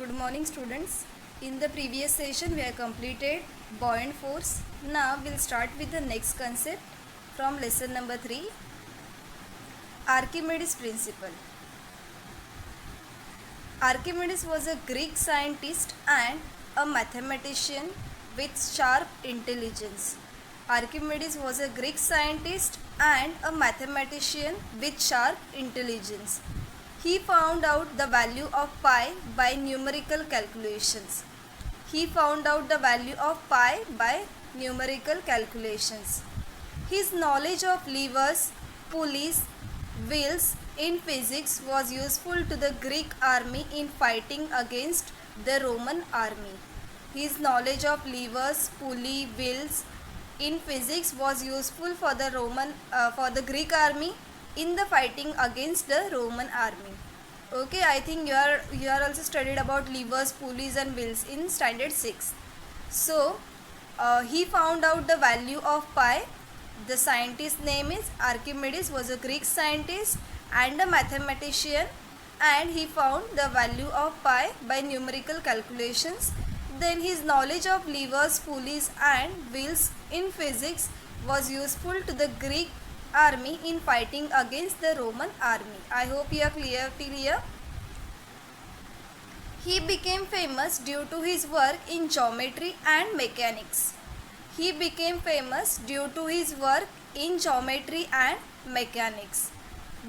Good morning students. In the previous session we have completed buoyant force. Now we'll start with the next concept from lesson number 3, Archimedes principle. Archimedes was a Greek scientist and a mathematician with sharp intelligence. Archimedes was a Greek scientist and a mathematician with sharp intelligence. He found out the value of pi by numerical calculations. He found out the value of pi by numerical calculations. His knowledge of levers, pulleys, wheels in physics was useful to the Greek army in fighting against the Roman army. His knowledge of levers, pulley, wheels in physics was useful for the Greek army in the fighting against the Roman army. Okay, I think you are also studied about levers, pulleys and wheels in standard 6. So he found out the value of pi. The scientist's name is Archimedes, was a Greek scientist and a mathematician, and he found the value of pi by numerical calculations. Then his knowledge of levers, pulleys and wheels in physics was useful to the Greek army in fighting against the Roman army. I hope you are clear till here. He became famous due to his work in geometry and mechanics. He became famous due to his work in geometry and mechanics.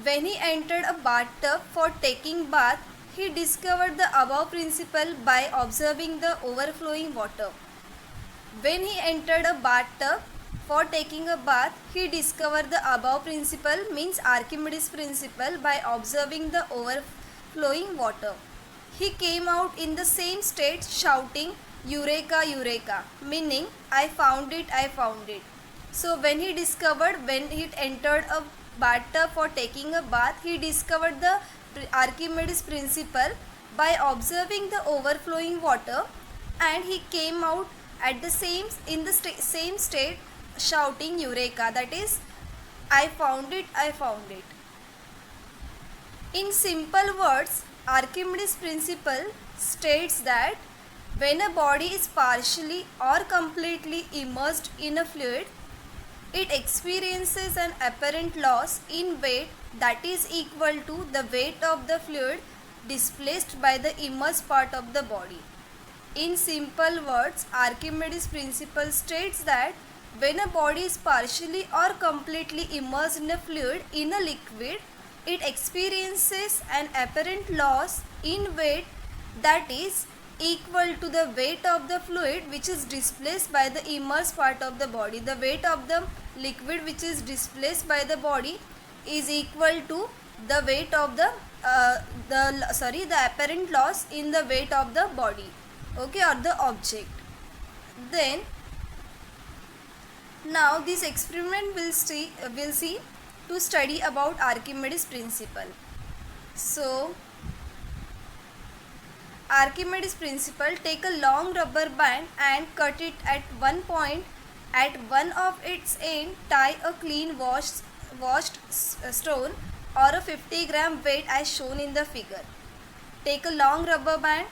When he entered a bathtub for taking bath, he discovered the above principle by observing the overflowing water. When he entered a bathtub for taking a bath, he discovered the above principle, means Archimedes principle, by observing the overflowing water. He came out in the same state shouting, "Eureka, Eureka," meaning I found it, I found it. So when he entered a bathtub for taking a bath, he discovered the Archimedes principle by observing the overflowing water, and he came out at the same state shouting Eureka, that is I found it, I found it. In simple words, Archimedes principle states that when a body is partially or completely immersed in a fluid, it experiences an apparent loss in weight that is equal to the weight of the fluid displaced by the immersed part of the body. In simple words, Archimedes principle states that when a body is partially or completely immersed in a fluid, in a liquid, it experiences an apparent loss in weight that is equal to the weight of the fluid which is displaced by the immersed part of the body. The weight of the liquid which is displaced by the body is equal to the weight of the apparent loss in the weight of the body, okay, or the object. Then now this experiment will see to study about Archimedes principle. So Archimedes principle: take a long rubber band and cut it at one point. At one of its end, tie a clean washed stone or a 50-gram weight as shown in the figure. Take a long rubber band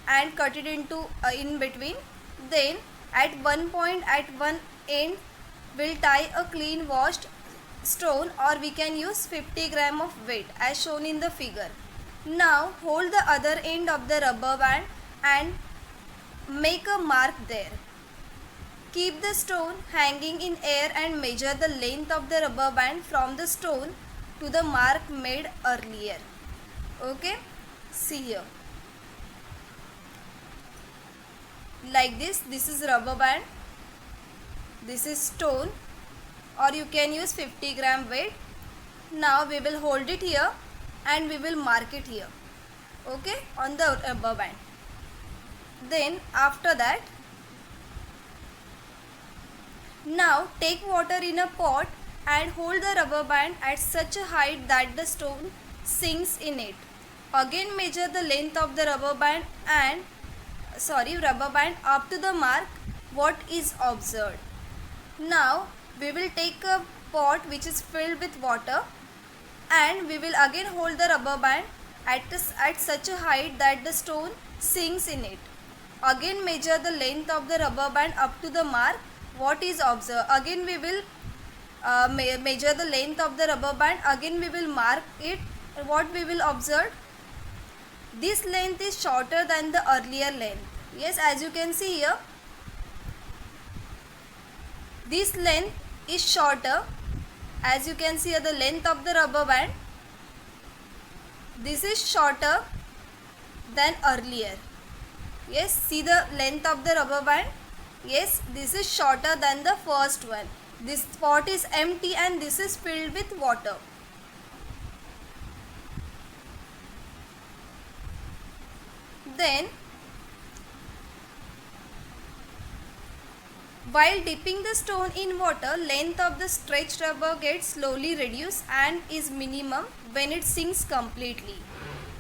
and cut it into in between. Then at one point, at one end, we'll tie a clean washed stone, or we can use 50-gram of weight as shown in the figure. Now hold the other end of the rubber band and make a mark there. Keep the stone hanging in air and measure the length of the rubber band from the stone to the mark made earlier. Okay, see here. Like this is rubber band, this is stone, or you can use 50-gram weight. Now we will hold it here and we will mark it here, okay, on the rubber band. Then after that, now take water in a pot and hold the rubber band at such a height that the stone sinks in it. Again measure the length of the rubber band up to the mark what is observed. Now we will take a pot which is filled with water and we will again hold the rubber band at such a height that the stone sinks in it. Again measure the length of the rubber band up to the mark. What is observed? Again we will measure the length of the rubber band. Again we will mark it. What we will observe? This length is shorter than the earlier length. Yes, as you can see here, this length is shorter. As you can see here, the length of the rubber band, this is shorter than earlier. Yes, see the length of the rubber band. Yes, this is shorter than the first one. This spot is empty and this is filled with water. Then, while dipping the stone in water, length of the stretched rubber gets slowly reduced and is minimum when it sinks completely.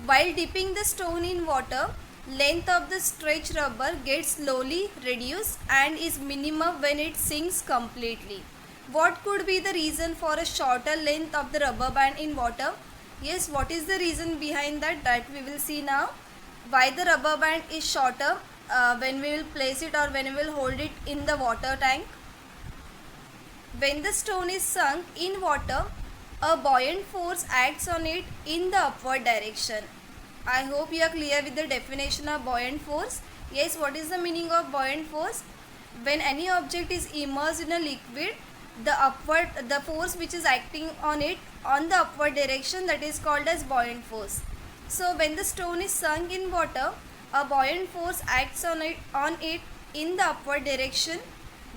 While dipping the stone in water, length of the stretched rubber gets slowly reduced and is minimum when it sinks completely. What could be the reason for a shorter length of the rubber band in water? Yes, what is the reason behind that? That we will see now. Why the rubber band is shorter when we will place it or when we will hold it in the water tank? When the stone is sunk in water, a buoyant force acts on it in the upward direction. I hope you are clear with the definition of buoyant force. Yes, what is the meaning of buoyant force? When any object is immersed in a liquid, the force which is acting on it on the upward direction, that is called as buoyant force. So when the stone is sunk in water, a buoyant force acts on it in the upward direction.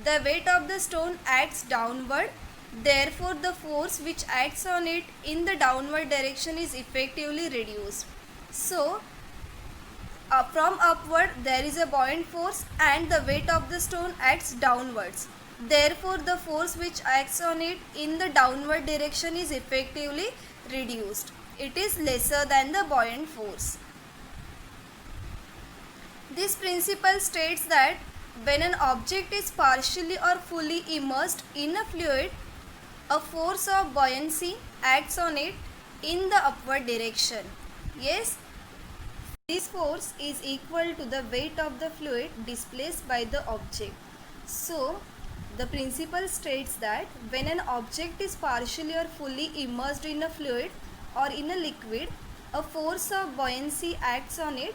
The weight of the stone acts downward. Therefore, the force which acts on it in the downward direction is effectively reduced. So, from upward there is a buoyant force and the weight of the stone acts downwards. Therefore, the force which acts on it in the downward direction is effectively reduced. It is lesser than the buoyant force. This principle states that when an object is partially or fully immersed in a fluid, a force of buoyancy acts on it in the upward direction. Yes, this force is equal to the weight of the fluid displaced by the object. So, the principle states that when an object is partially or fully immersed in a fluid or in a liquid, a force of buoyancy acts on it.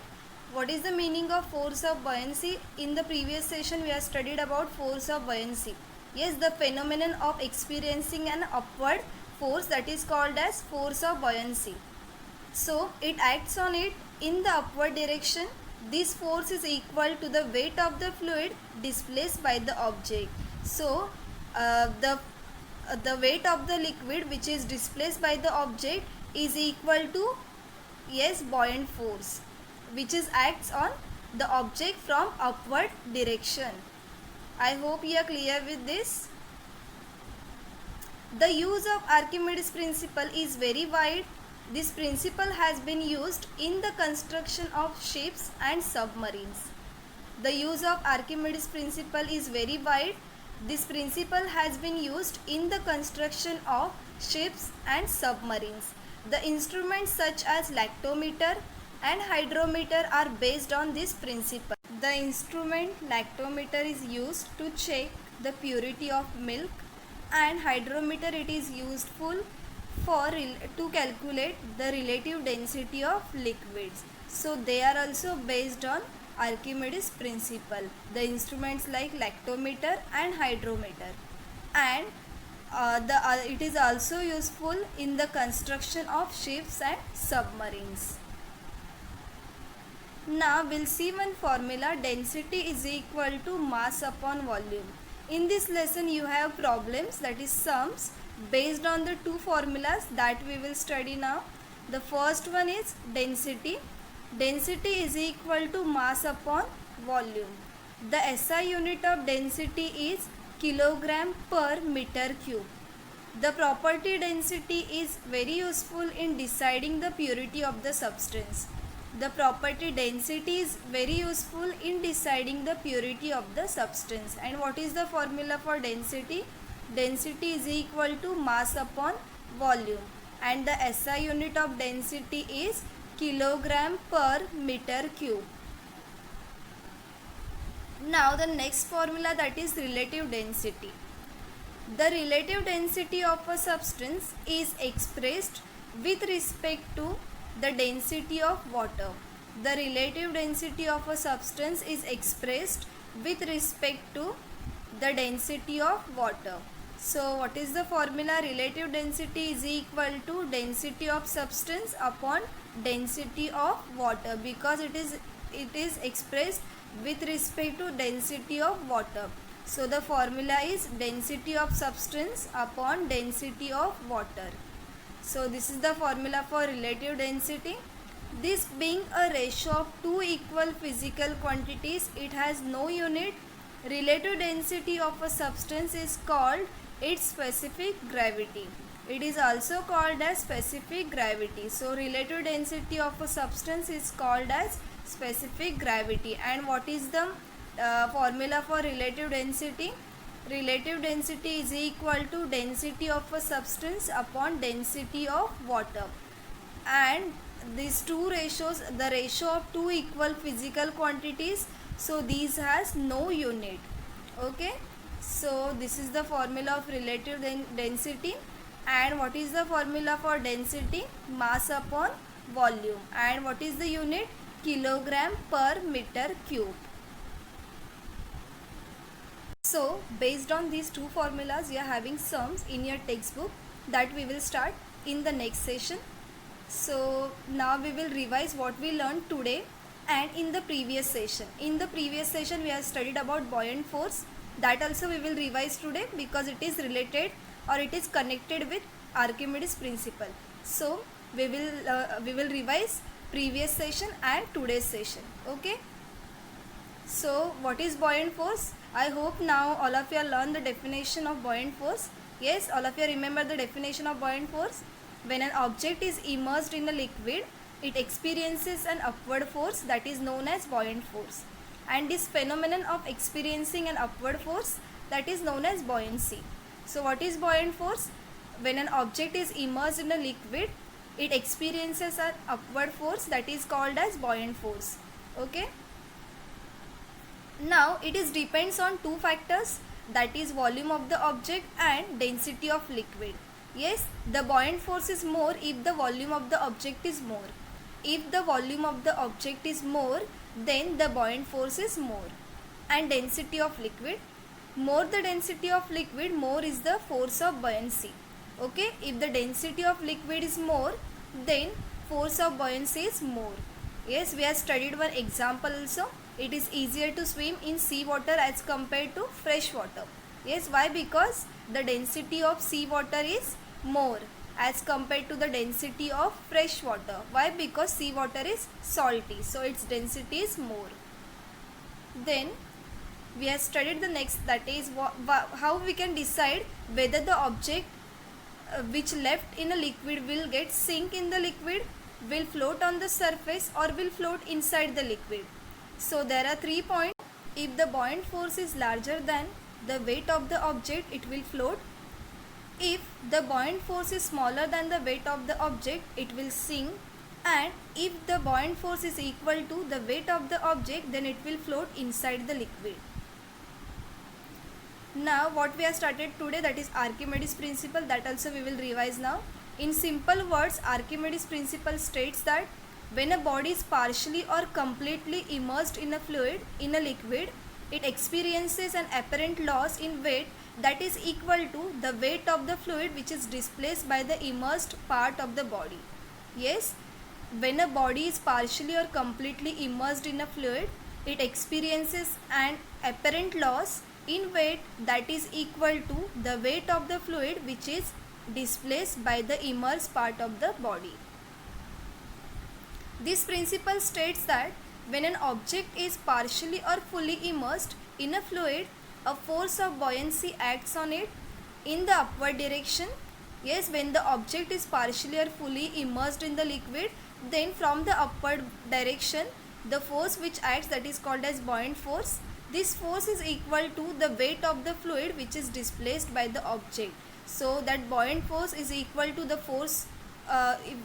What is the meaning of force of buoyancy? In the previous session we have studied about force of buoyancy. Yes, the phenomenon of experiencing an upward force, that is called as force of buoyancy. So, it acts on it in the upward direction. This force is equal to the weight of the fluid displaced by the object. So, the weight of the liquid which is displaced by the object is equal to, yes, buoyant force, which is acts on the object from upward direction. I hope you are clear with this. The use of Archimedes principle is very wide. This principle has been used in the construction of ships and submarines. The use of Archimedes principle is very wide. This principle has been used in the construction of ships and submarines. The instruments such as lactometer and hydrometer are based on this principle. The instrument lactometer is used to check the purity of milk, and hydrometer it is useful to calculate the relative density of liquids. So they are also based on Archimedes principle, the instruments like lactometer and hydrometer, and it is also useful in the construction of ships and submarines. Now we'll see one formula: density is equal to mass upon volume. In this lesson you have problems, that is sums, based on the two formulas that we will study now. The first one is density. Density is equal to mass upon volume. The SI unit of density is kilogram per meter cube. The property density is very useful in deciding the purity of the substance. The property density is very useful in deciding the purity of the substance. And what is the formula for density? Density is equal to mass upon volume, and the SI unit of density is kilogram per meter cube. Now the next formula, that is relative density. The relative density of a substance is expressed with respect to the density of water. The relative density of a substance is expressed with respect to the density of water. So what is the formula? Relative density is equal to density of substance upon density of water, because it is expressed with respect to density of water. So the formula is density of substance upon density of water. So this is the formula for relative density. This being a ratio of two equal physical quantities, it has no unit. Relative density of a substance is called its specific gravity. It is also called as specific gravity. So relative density of a substance is called as specific gravity. And what is the formula for relative density? Relative density is equal to density of a substance upon density of water. And these two ratios, the ratio of two equal physical quantities, so these has no unit. Okay, so this is the formula of relative density. And what is the formula for density? Mass upon volume. And what is the unit? Kilogram per meter cube. So based on these two formulas, you are having sums in your textbook that we will start in the next session. So now we will revise what we learned today and in the previous session. In the previous session we have studied about buoyant force. That also we will revise today because it is related or it is connected with Archimedes principle. So we will revise previous session and today's session. Okay. So what is buoyant force? I hope now all of you have learned the definition of buoyant force. Yes, all of you remember the definition of buoyant force. When an object is immersed in a liquid, it experiences an upward force that is known as buoyant force. And this phenomenon of experiencing an upward force, that is known as buoyancy. So what is buoyant force? When an object is immersed in a liquid, it experiences an upward force that is called as buoyant force. Okay. Now it is depends on two factors, that is volume of the object and density of liquid. Yes, the buoyant force is more if the volume of the object is more. If the volume of the object is more, then the buoyant force is more. And density of liquid, more the density of liquid, more is the force of buoyancy. Okay, if the density of liquid is more, then force of buoyancy is more. Yes, we have studied one example also. It is easier to swim in sea water as compared to fresh water. Yes, why? Because the density of sea water is more as compared to the density of fresh water. Why? Because sea water is salty, so its density is more. Then we have studied the next, that is how we can decide whether the object which left in a liquid will get sink in the liquid, will float on the surface, or will float inside the liquid. So there are 3 points. If the buoyant force is larger than the weight of the object, it will float. If the buoyant force is smaller than the weight of the object, it will sink. And if the buoyant force is equal to the weight of the object, then it will float inside the liquid. Now what we have started today, that is Archimedes principle, that also we will revise now. In simple words, Archimedes principle states that when a body is partially or completely immersed in a fluid, in a liquid, it experiences an apparent loss in weight that is equal to the weight of the fluid which is displaced by the immersed part of the body. Yes, when a body is partially or completely immersed in a fluid, it experiences an apparent loss in weight that is equal to the weight of the fluid which is displaced by the immersed part of the body. This principle states that when an object is partially or fully immersed in a fluid, a force of buoyancy acts on it in the upward direction. Yes, when the object is partially or fully immersed in the liquid, then from the upward direction, the force which acts, that is called as buoyant force. This force is equal to the weight of the fluid which is displaced by the object. So that buoyant force is equal to the force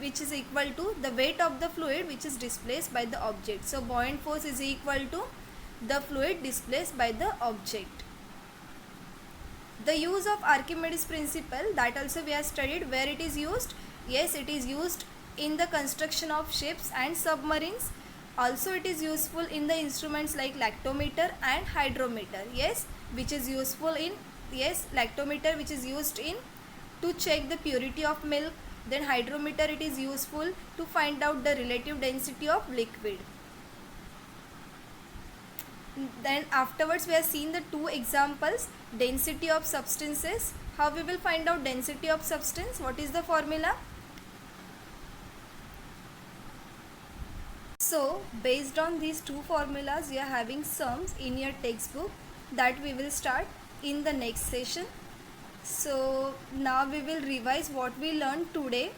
which is equal to the weight of the fluid which is displaced by the object. So buoyant force is equal to the fluid displaced by the object. The use of Archimedes principle, that also we have studied. Where it is used? Yes, it is used in the construction of ships and submarines. Also it is useful in the instruments like lactometer and hydrometer. Yes, which is useful in, yes, lactometer which is used in to check the purity of milk. Then hydrometer, it is useful to find out the relative density of liquid. Then afterwards we have seen the two examples, density of substances. How we will find out density of substance? What is the formula? So based on these two formulas, you are having sums in your textbook that we will start in the next session. So now we will revise what we learned today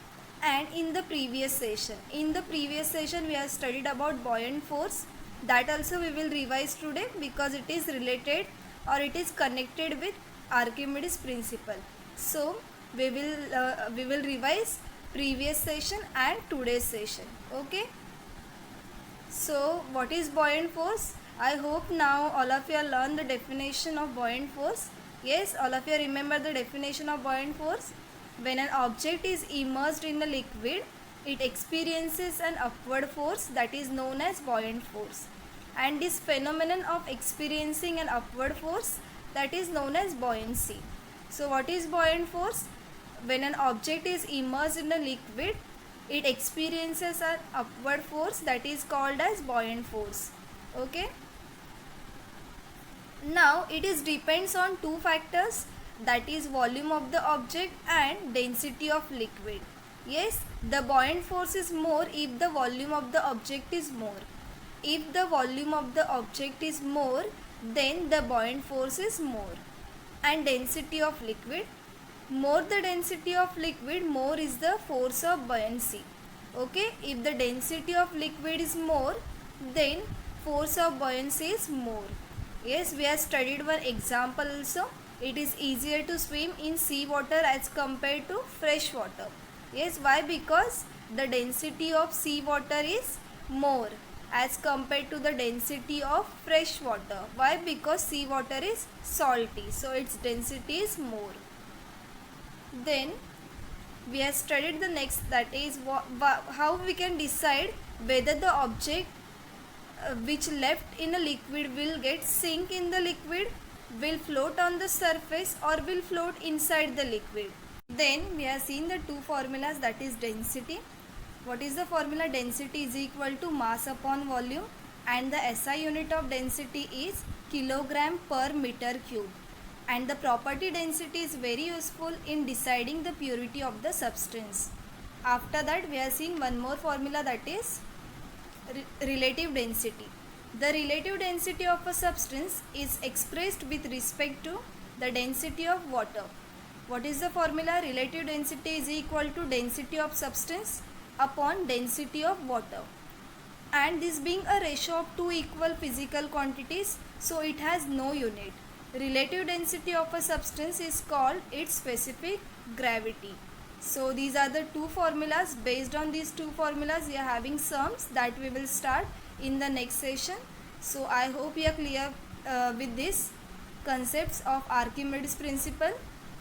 and in the previous session. In the previous session we have studied about buoyant force. That also we will revise today because it is related or it is connected with Archimedes principle. So we will revise previous session and today's session. Okay. So what is buoyant force? I hope now all of you have learned the definition of buoyant force. Yes, all of you remember the definition of buoyant force. When an object is immersed in the liquid, it experiences an upward force that is known as buoyant force. And this phenomenon of experiencing an upward force, that is known as buoyancy. So what is buoyant force? When an object is immersed in a liquid, it experiences an upward force that is called as buoyant force. Okay. Now it is depends on two factors, that is volume of the object and density of liquid. Yes, the buoyant force is more if the volume of the object is more. If the volume of the object is more, then the buoyant force is more. And density of liquid, more the density of liquid, more is the force of buoyancy. Okay, if the density of liquid is more, then force of buoyancy is more. Yes, we have studied one example also. It is easier to swim in sea water as compared to fresh water. Yes, why? Because the density of sea water is more as compared to the density of fresh water. Why? Because sea water is salty, so its density is more. Then we have studied the next, that is how we can decide whether the object which left in a liquid will get sink in the liquid, will float on the surface, or will float inside the liquid. Then we have seen the two formulas, that is density. What is the formula? Density is equal to mass upon volume, and the SI unit of density is kilogram per meter cube. And the property density is very useful in deciding the purity of the substance. After that we have seen one more formula, that is relative density. The relative density of a substance is expressed with respect to the density of water. What is the formula? Relative density is equal to density of substance upon density of water. And this being a ratio of two equal physical quantities, so it has no unit. Relative density of a substance is called its specific gravity. So these are the two formulas. Based on these two formulas, we are having sums that we will start in the next session. So I hope you are clear with these concepts of Archimedes principle.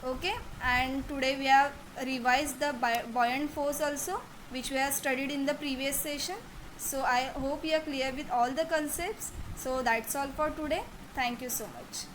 Okay, and today we have revised the buoyant force also, which we have studied in the previous session. So I hope you are clear with all the concepts. So that's all for today. Thank you so much.